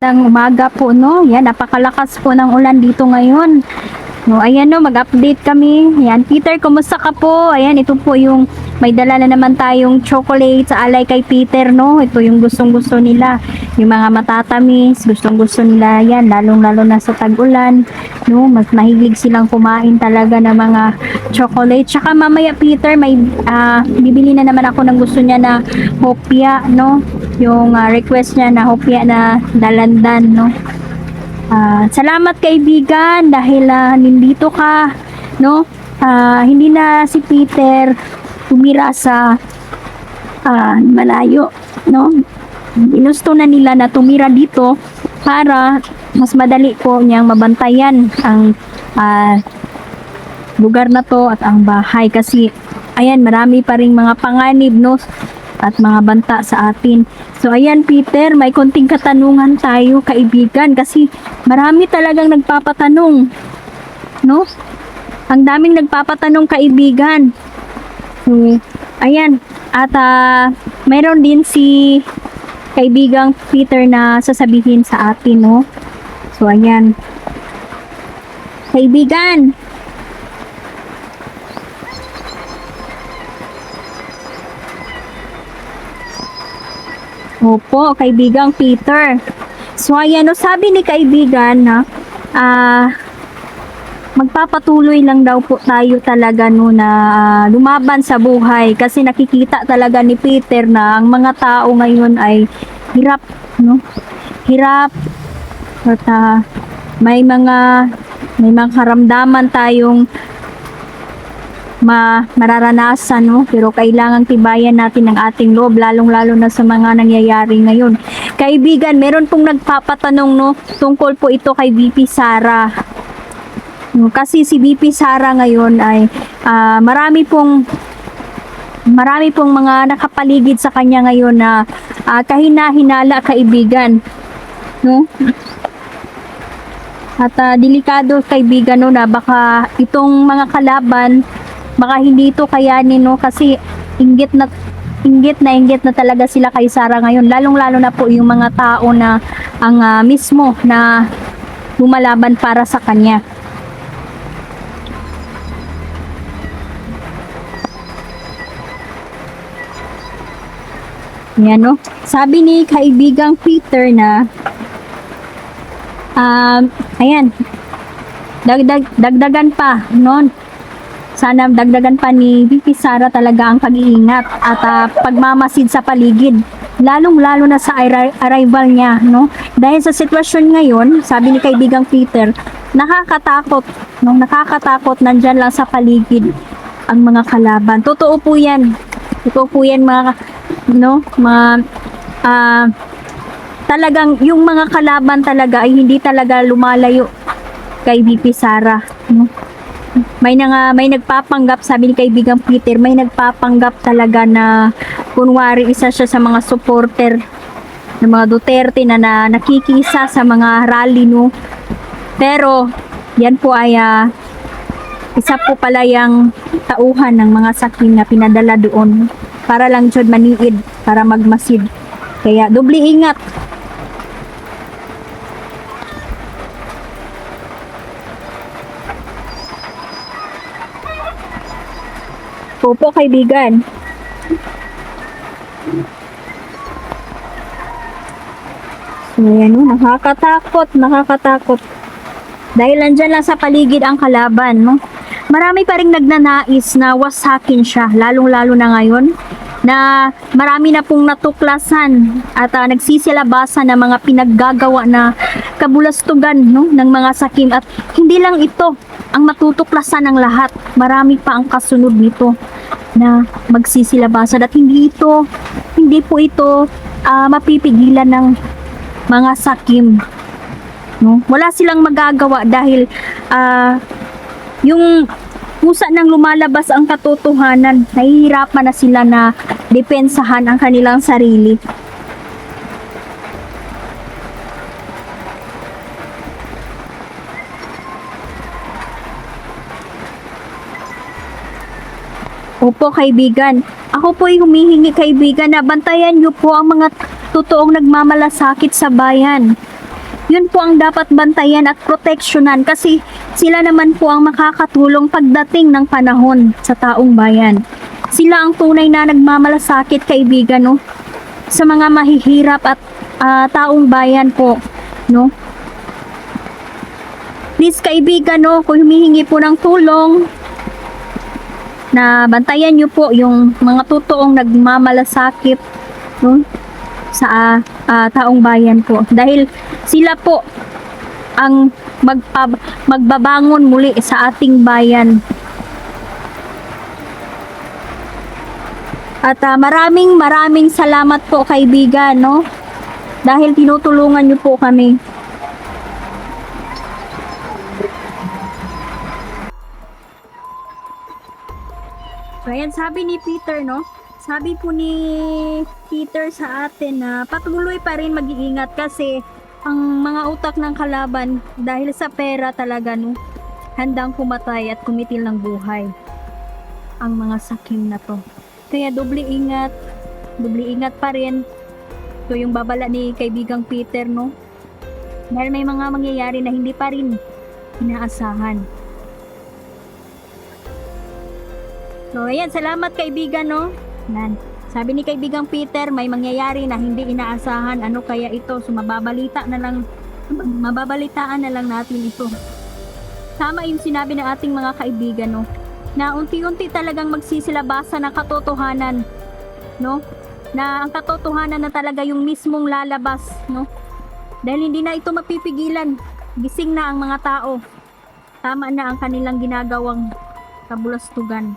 Umaga po, no? Yan, napakalakas po ng ulan dito ngayon. No, ayan no, mag-update kami. Ayan, Peter, kumusta ka po? Ayan, ito po yung may dala na naman tayong chocolate sa alay kay Peter, no? Ito yung gustong-gusto nila. Yung mga matatamis, gustong-gusto nila yan, lalong-lalo na sa tag-ulan, no? Mas mahilig silang kumain talaga ng mga chocolate. Tsaka mamaya, Peter, may bibili na naman ako ng gusto niya na hopya, no? Yung request niya na hopya na dalandan, no? Salamat kaibigan dahil nandito ka, no? Hindi na si Peter tumira sa malayo, no? Ginusto na nila na tumira dito para mas madali po niyang mabantayan ang lugar na to at ang bahay kasi ayan, marami pa ring mga panganib, no? At mga banta sa atin. So ayan Peter, may konting katanungan tayo kaibigan kasi marami talagang nagpapatanong, no? Ang daming nagpapatanong kaibigan. So ayan, at mayroon din si kaibigang Peter na sasabihin sa atin, no? So ayan. Kaibigan, opo, kaibigang Peter. So ayan, no, sabi ni kaibigan na magpapatuloy lang daw po tayo talaga no na lumaban sa buhay kasi nakikita talaga ni Peter na ang mga tao ngayon ay hirap, no? Hirap at may mga karamdaman tayong mararanasan, no? Pero kailangang tibayan natin ang ating loob, lalong-lalo na sa mga nangyayari ngayon. Kaibigan, meron pong nagpapatanong, no? Tungkol po ito kay VP Sara. No, kasi si VP Sara ngayon ay marami pong mga nakapaligid sa kanya ngayon na kahina-hinala kaibigan, no? At delikado kaibigan, no, na baka itong mga kalaban baka hindi ito kayanin, no, kasi inggit na talaga sila kay Sara ngayon, lalong-lalo na po yung mga tao na ang mismo na lumalaban para sa kanya. Yan, no? Sabi ni kaibigang Peter na ayan, dagdagan pa, no? Sana dagdagan pa ni VP Sara talaga ang pag-iingat at pagmamasid sa paligid, lalong-lalo na sa arrival niya, no? Dahil sa sitwasyon ngayon, sabi ni kaibigang Peter, nakakatakot, no? Nakakatakot, nandyan lang sa paligid ang mga kalaban. Totoo po yan. Totoo po yan, mga, no? Talagang yung mga kalaban talaga ay hindi talaga lumalayo kay VP Sara, no? May nagpapanggap, sabi ni kaibigang Peter, may nagpapanggap talaga na kunwari isa siya sa mga supporter ng mga Duterte na nakikisa sa mga rally, no? Pero yan po ay isa po pala yung tauhan ng mga sakim na pinadala doon para lang jud maniid, para magmasid. Kaya doble ingat. Opo kaibigan. So yan, no? Nakakatakot. Dahil nandyan lang sa paligid ang kalaban, no? Marami pa rin nagnanais na wasakin siya, lalong-lalo na ngayon na marami na pong natuklasan at nagsisilabasan ng mga pinaggagawa na kabulastugan, no, ng mga sakim. At hindi lang ito ang matutuklasan ng lahat, marami pa ang kasunod nito na magsisilabasan at hindi po ito mapipigilan ng mga sakim, no? Wala silang magagawa dahil yung kusa nang lumalabas ang katotohanan, nahihirapan na sila na depensahan ang kanilang sarili. Opo kaibigan, ako po ay humihingi kaibigan na bantayan niyo po ang mga totoong nagmamalasakit sa bayan. Yun po ang dapat bantayan at proteksyonan kasi sila naman po ang makakatulong pagdating ng panahon sa taong bayan. Sila ang tunay na nagmamalasakit, kaibigan, no? Sa mga mahihirap at taong bayan po, no? Please, kaibigan, no, kung humihingi po ng tulong, na bantayan nyo po yung mga totoong nagmamalasakit, no, sa taong bayan po. Dahil sila po ang magbabangon muli sa ating bayan. At maraming salamat po, kaibigan, no? Dahil tinutulungan niyo po kami. So, ayan, sabi ni Peter, no? Sabi po ni Peter sa atin na patuloy pa rin mag-iingat kasi ang mga utak ng kalaban dahil sa pera talaga, no? Handang pumatay at kumitil ng buhay ang mga sakim na to. Kaya doble ingat pa rin. Ito yung babala ni kaibigang Peter, no? Dahil may mga mangyayari na hindi pa rin inaasahan. So, ayan, salamat, kaibigan, no? Yan. Sabi ni kaibigang Peter, may mangyayari na hindi inaasahan. Ano kaya ito? So, mababalitaan na lang natin ito. Tama yung sinabi ng ating mga kaibigan, no? Na unti-unti talagang magsisilabasan ng katotohanan, no? Na ang katotohanan na talaga yung mismong lalabas, no? Dahil hindi na ito mapipigilan. Gising na ang mga tao. Tama na ang kanilang ginagawang kabulastugan.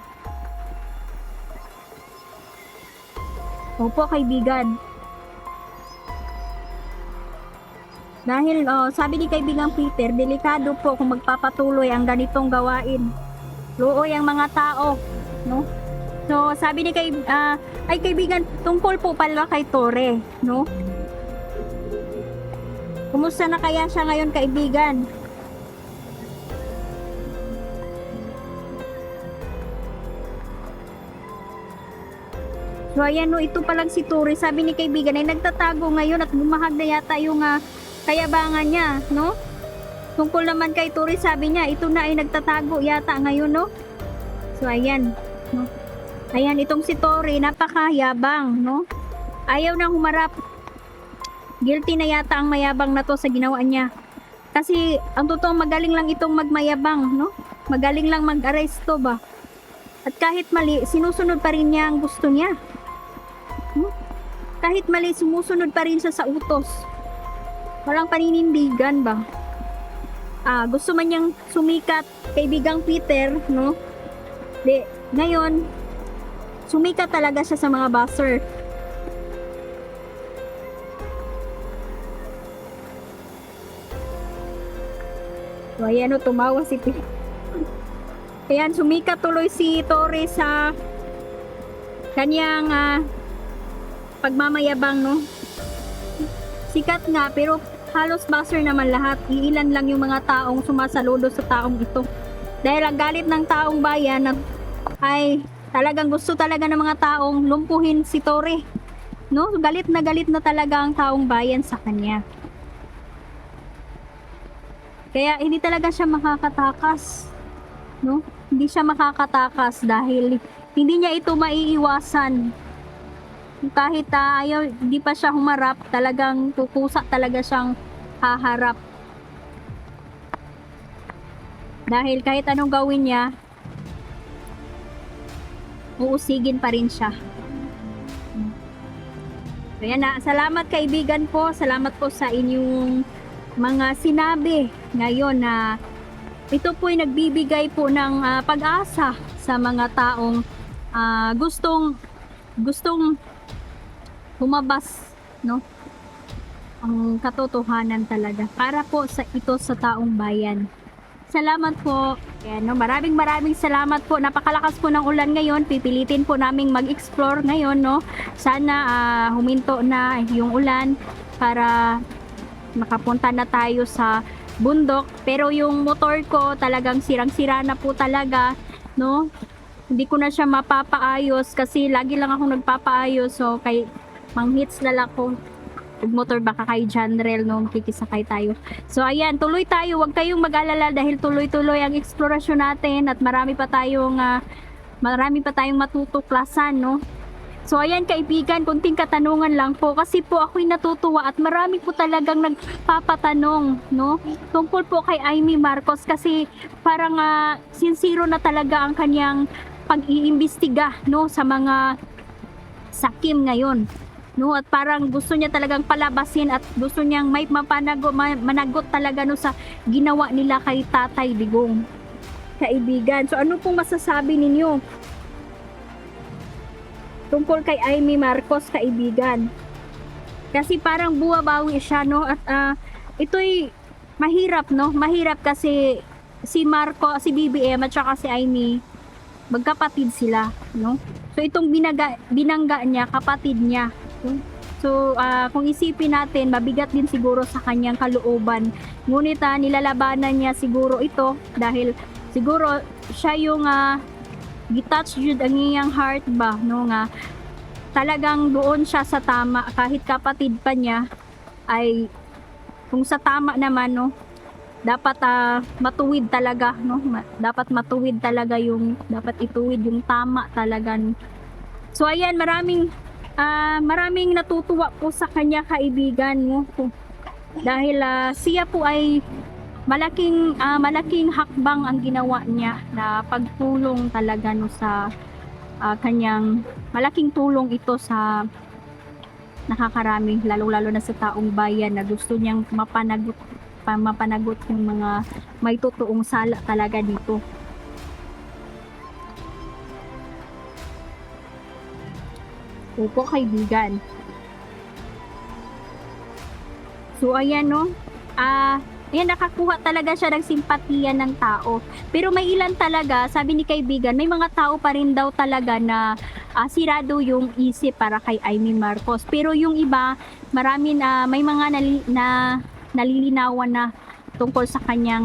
Opo, kaibigan. Dahil sabi ni kaibigang Peter, delikado po kung magpapatuloy ang ganitong gawain. Luoy ang mga tao, no? So, sabi ni kaibigan, tungkol po pala kay Tore, no? Kumusta na kaya siya ngayon, kaibigan? So, ayan, no, ito palang si Tore. Sabi ni kaibigan ay nagtatago ngayon at bumahag na yata yung kayabangan niya, no? Tungkol naman kay Tore, sabi niya, ito na ay nagtatago yata ngayon, no? So, ayan, no? Ayan, itong si Tore, napakayabang, no? Ayaw nang humarap. Guilty na yata ang mayabang na to sa ginawa niya. Kasi, ang totoo, magaling lang itong magmayabang, no? Magaling lang mag-aresto ba? At kahit mali, sinusunod pa rin niya ang gusto niya. Kahit mali, sumusunod pa rin siya sa utos. Walang paninindigan ba? Gusto man niyang sumikat, kaibigang Peter, no? Ngayon, sumikat talaga siya sa mga buzzer. So, ayan, no, tumawa si Peter. Ayan, sumikat tuloy si Tore sa kanyang pagmamayabang, no? Sikat nga, pero halos buzzer naman lahat. Iilan lang yung mga taong sumasaludo sa taong ito. Dahil ang galit ng taong bayan ay talagang gusto talaga ng mga taong lumpuhin si Tore, no? Galit na talaga ang taong bayan sa kanya. Kaya hindi talaga siya makakatakas, no? Hindi siya makakatakas dahil hindi niya ito maiiwasan. Kahit ayaw, hindi pa siya humarap, talagang tutusa talaga siyang haharap. Dahil kahit anong gawin niya, uusigin pa rin siya. So, yan na. Salamat, kaibigan po. Salamat po sa inyong mga sinabi ngayon na ito po ay nagbibigay po ng pag-asa sa mga taong gustong humabas, no? Ang katotohanan talaga para po sa taong bayan. Salamat po. Ayan, no? Maraming salamat po. Napakalakas po ng ulan ngayon. Pipilitin po naming mag-explore ngayon, no? Sana huminto na yung ulan para makapunta na tayo sa bundok. Pero yung motor ko talagang sirang-sira na po talaga, no? Hindi ko na siya mapapaayos kasi lagi lang ako nagpapaayos. So, kay manghits na lang ko. ug motor baka kay Janrel no kikisakay tayo. So ayan, tuloy tayo, wag kayong mag-alala dahil tuloy-tuloy ang eksplorasyon natin at marami pa tayong matutuklasan no. So ayan kaibigan, kunting katanungan lang po kasi po ako'y natutuwa at marami po talagang nagpapatanong no tungkol po kay Imee Marcos kasi parang sincero na talaga ang kanyang pag-iimbestiga no sa mga sakim ngayon no at parang gusto niya talagang palabasin at gusto niyang may managot talaga no sa ginawa nila kay Tatay Digong. Kaibigan, so ano pong masasabi ninyo tungkol kay Imee Marcos, kaibigan? Kasi parang buwabawi siya no at ito'y mahirap no, mahirap kasi si si BBM at saka si Imee magkapatid sila no. So itong binangga niya kapatid niya. So kung isipin natin, mabigat din siguro sa kanyang kalooban. Ngunit nilalabanan niya siguro ito dahil siguro siya yung gitouch jud ang iyang heart ba no nga talagang doon siya sa tama kahit kapatid pa niya ay kung sa tama naman no dapat matuwid talaga no dapat matuwid talaga yung dapat ituwid yung tama talaga no? So ayan, maraming natutuwa po sa kanya, kaibigan no dahil siya po ay malaking hakbang ang ginawa niya na pagtulong talaga no sa kanyang malaking tulong ito sa nakakarami lalo na sa taong bayan na gusto niyang mapanagot yung mga may totoong sala talaga dito. Opo, kaibigan. So ayan no ayan, nakakuha talaga siya ng simpatiya ng tao. Pero may ilan talaga, sabi ni kaibigan, may mga tao pa rin daw talaga na sirado yung isip para kay Imee Marcos. Pero yung iba, may mga nalilinawan na tungkol sa kanyang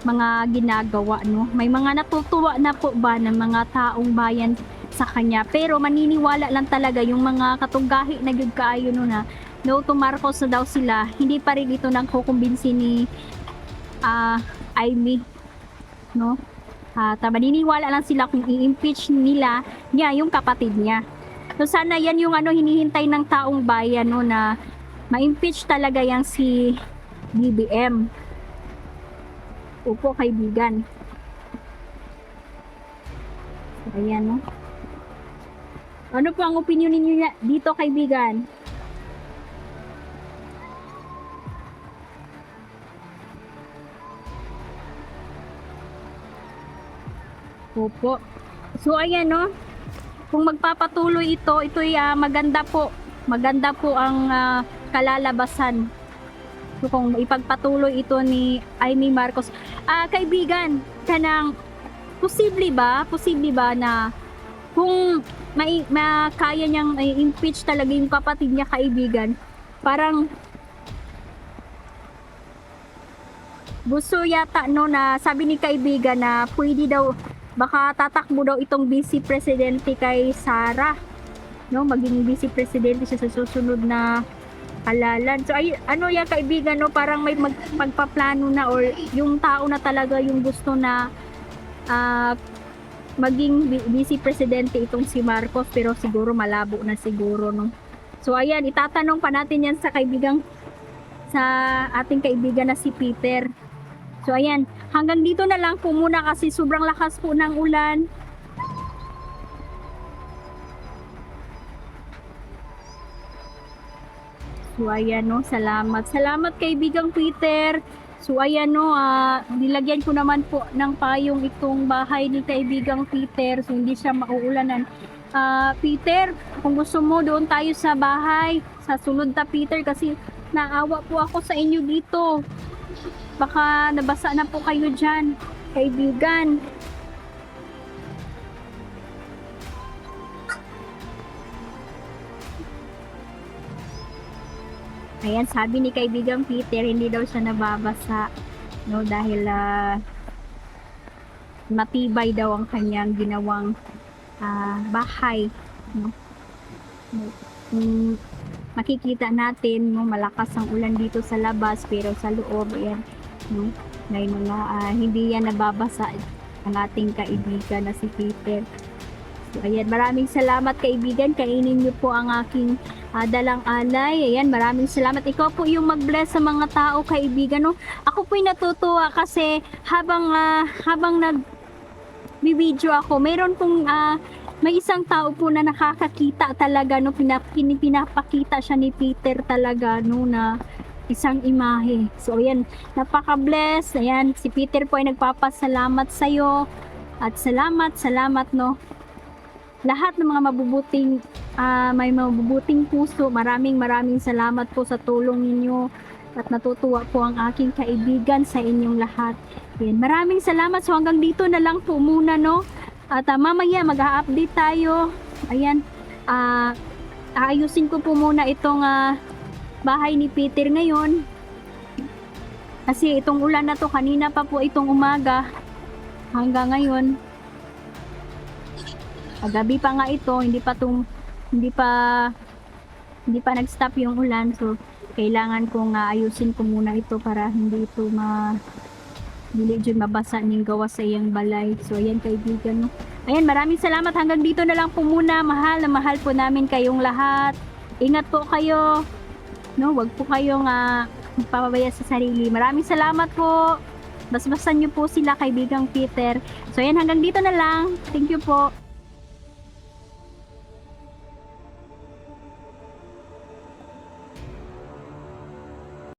mga ginagawa. No? May mga natutuwa na po ba ng mga taong bayan sa kanya. Pero maniniwala lang talaga yung mga katunggahi na gagkaayo no na no to Marcos na daw sila, hindi pa rin ito nagkukumbinsi ni Imee no maniniwala lang sila kung i-impeach niya yung kapatid niya. So sana yan yung hinihintay ng taong bayan no na ma-impeach talaga yang si BBM. Opo, kaibigan. So, ayan no. Ano po ang opinion ninyo dito, kaibigan? Opo. So ayan no. Kung magpapatuloy ito'y maganda po. Maganda po ang kalalabasan. So kung ipagpatuloy ito ni Imee Marcos, kaibigan, kanang posible ba na kung kaya niyang impeach talaga yung kapatid niya, kaibigan, parang gusto yata no na sabi ni kaibigan na pwede daw baka tatakbo daw itong vice presidente kay Sara no, maging vice presidente siya sa susunod na halalan. So ay yan, kaibigan no, parang may magpaplano na or yung tao na talaga yung gusto na maging vice presidente itong si Marcos, pero siguro malabo na siguro no. So ayan, itatanong pa natin yan sa ating kaibigan na si Peter. So ayan, hanggang dito na lang po muna kasi sobrang lakas po ng ulan. So ayan no, salamat kaibigang Peter. So ayan no, nilagyan ko naman po ng payong itong bahay ni kaibigang Peter, so hindi siya mauulanan. Peter, kung gusto mo doon tayo sa bahay, sa sulod ta Peter, kasi naawa po ako sa inyo dito. Baka nabasa na po kayo dyan, kaibigan. Ayan, sabi ni kaibigang Peter, hindi daw siya nababasa, no, dahil matibay daw ang kanyang ginawang bahay, no. makikita natin, no, malakas ang ulan dito sa labas, pero sa loob, ayan, no, may mga hindi yan nababasa ang ating kaibigan na si Peter. So, ayan, maraming salamat kaibigan. Kainin niyo po ang aking dalang alay. Ayan, maraming salamat. Ikaw po yung mag-bless sa mga tao kaibigan. No? Ako po'y natutuwa kasi habang nag-video ako, meron pong may isang tao po na nakakakita talaga, no, pinapakita siya ni Peter talaga, no, na isang imahe. So ayan, napaka-bless. Ayan, si Peter po ay nagpapasalamat sa iyo. At salamat, no. Lahat ng mga mabubuting may mabubuting puso, maraming salamat po sa tulong ninyo. At natutuwa po ang aking kaibigan sa inyong lahat. Ayan, maraming salamat. So hanggang dito na lang po muna, no. At mamaya mag-a-update tayo. Ayan, aayusin ko po muna itong bahay ni Peter ngayon. Kasi itong ulan na to, kanina pa po itong umaga hanggang ngayon. Gabi pa nga ito, hindi pa nag-stop yung ulan. So kailangan kong ayusin ko muna ito para hindi ito dili dyan mabasa ng gawa sa iyang balay. So ayan kaibigan, no. Ayan, maraming salamat. Hanggang dito na lang po muna. Mahal na mahal po namin kayong lahat. Ingat po kayo, no, wag po kayong magpapabaya sa sarili. Maraming salamat po. Basbasan niyo po sila kaibigang Peter. So ayan, hanggang dito na lang. Thank you po.